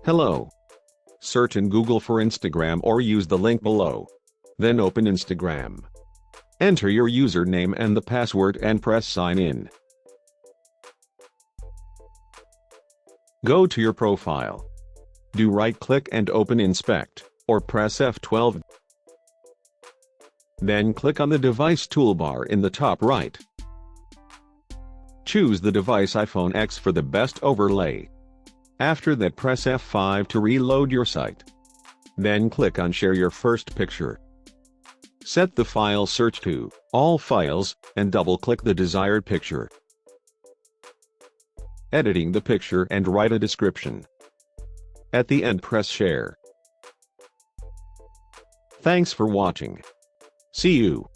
Hello. Search in Google for Instagram or use the link below. Then open Instagram. Enter your username and the password and press sign in. Go to your profile. Do right-click and open Inspect, or press F12. Then click on the device toolbar in the top right. Choose the device iPhone X for the best overlay. After that, press F5 to reload your site. Then click on Share Your First Picture. Set the file search to All Files, and double-click the desired picture. Editing the picture and write a description. At the end, press Share. Thanks for watching. See you.